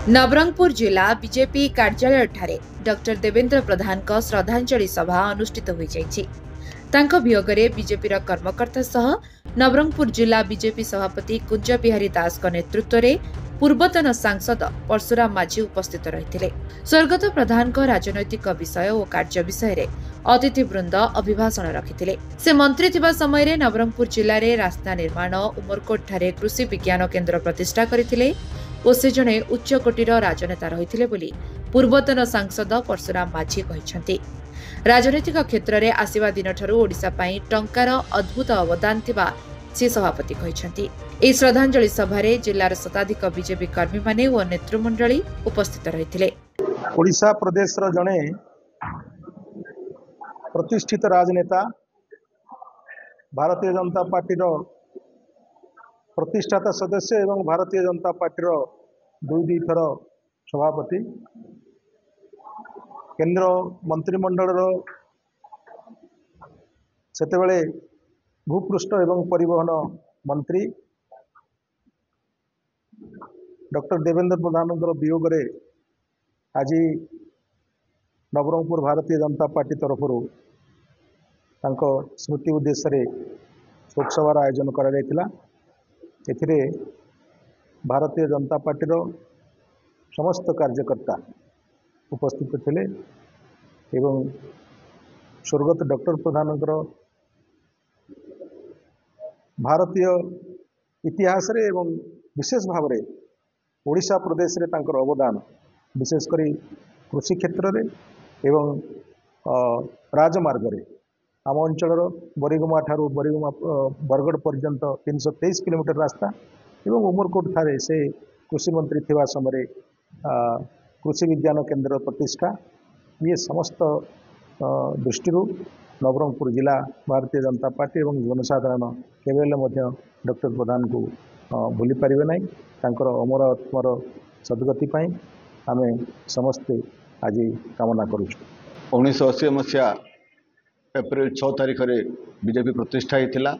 नवरंगपुर जिला बीजेपी कार्यालय ठारे डॉक्टर देवेंद्र प्रधान का श्रद्धांजलि सभा अनुष्ठित हो वियोगे बीजेपी कर्मकर्ता सह नवरंगपुर जिला बीजेपी सभापति कुंज बिहारी दास नेतृत्व में पूर्वतन सांसद परशुराम माझी उपस्थित रही स्वर्गत प्रधान को राजनैतिक विषय और कार्य विषय अतिथिवृंद अभिभाषण रखिते। से मंत्री थिबा समय नवरंगपुर जिले में रास्ता निर्माण उमरकोट ठारे कृषि विज्ञान केन्द्र प्रतिष्ठा करथिले और से जड़े उच्चकोटीर राजनेता रही पूर्वतन सांसद परशुराम माझी कहते। राजनैतिक क्षेत्र में आसवा दिन ओडिशा पई टंकार अद्भुत अवदान थिबा से सभापति कहते। यह श्रद्धांजलि सभारे जिलार शताधिक बीजेपी कर्मी माने और नेतृमंडली उपस्थित रही। ओडिशा प्रदेश जड़े प्रतिष्ठित राजनेता भारतीय जनता पार्टी प्रतिष्ठाता सदस्य एवं भारतीय जनता पार्टी दुई थर सभापति केंद्र मंत्रिमंडल सेतेबेले भूपृष्ठ एवं परिवहन मंत्री डॉक्टर देवेंद्र प्रधान वियोग आज नवरंगपुर भारतीय जनता पार्टी तरफ स्मृति उद्देश्य शोक सभार आयोजन करा एथिरे भारतीय जनता पार्टी समस्त कार्यकर्ता उपस्थित थे एवं स्वर्गत डॉक्टर प्रधान भारतीय इतिहास रे एवं विशेष भाव में ओडिशा प्रदेश रे तांकर अवदान विशेषकर कृषि क्षेत्र रे एवं राजमार्ग रे आम अंचल बरीगुमा ठारू बरीगुमा बरगढ़ पर्यंत 323 किलोमीटर रास्ता एवं उमरकोट ठारे से कृषि मंत्री थिबा समय कृषि विज्ञान केन्द्र प्रतिष्ठा ये समस्त दृष्टि नवरंगपुर जिला भारतीय जनता पार्टी एवं जनसाधारण केवल डॉक्टर प्रधान को भूली पारे ना तांकर अमर आत्मार सद्गति आम समस्ते आज कामना करूँ। 1980 मसीहा एप्रिल 6 तारिख रे बीजेपी प्रतिष्ठा होता।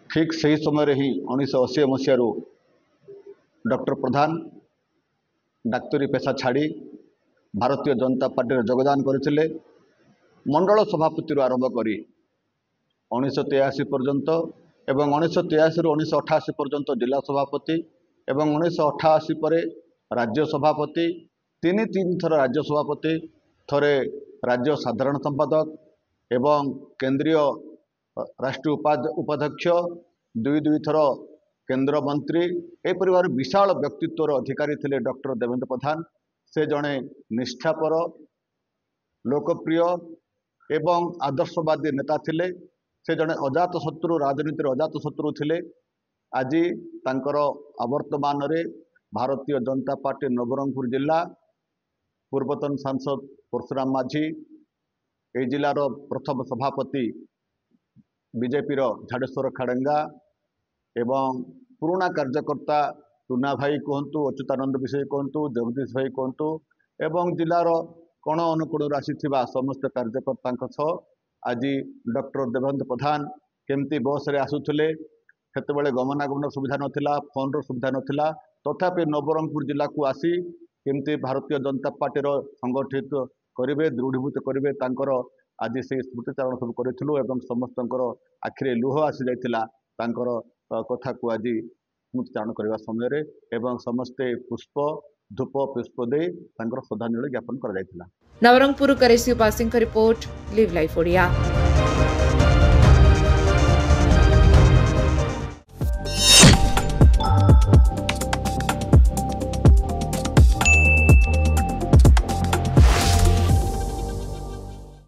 ठीक सही समय ही 1980 मसीह डॉक्टर प्रधान डाक्तरी पेशा छाड़ी भारतीय जनता पार्टी योगदान करते। मंडल सभापति आरंभ कर 1983 पर्यंत एवं 1983 रु 1988 पर्यंत जिला सभापति एवं 1988 पर राज्य सभापति तीन थर राज्य सभापति थरे राज्य साधारण संपादक एवं केंद्रीय राष्ट्रीय उपाध्यक्ष दुई थर केंद्र मंत्री एपरि भाव विशाल व्यक्तित्वर अधिकारी थे डॉक्टर देवेंद्र प्रधान। से जड़े निष्ठापर लोकप्रिय एवं आदर्शवादी नेता थिले। से जड़े अजात शत्रु राजनीति अजात शत्रु थिले। आज तांकर आवर्तमान रे भारतीय जनता पार्टी नवरंगपुर जिला पूर्वतन सांसद परशुराम माझी ए जिलार प्रथम सभापति बीजेपी झाड़ेश्वर खाड़ेंगा एवं पुराणा कार्यकर्ता टूना भाई कहतु अच्युतानंद विषय कहतु जगदीश भाई कहतु एवं जिलार कोण अनुकोण आसीथिबा समस्त कार्यकर्ता आज डॉक्टर देवेंद्र प्रधान केमती बस रे आसुथिले सेतेबेले गमनागमन सुविधा नथिला फोन रो सुविधा नथिला तथापि नवरंगपुर जिला को आसी केमती भारतीय जनता पार्टी संगठित करेंगे दृढ़ीभूत करेंगे तांकर आज से स्मृतिचारण सब करूँ एवं समस्त आखिरे लुह आसी जाइथिला तांकर कथा को आज स्मृतिचारण करने समय एवं समस्ते पुष्प धूप पुष्प दे तांकर श्रद्धांजलि ज्ञापन करा जाइथिला। नवरंगपुर करेसी उपासिंग रिपोर्ट लिव लाइफ ओडिया।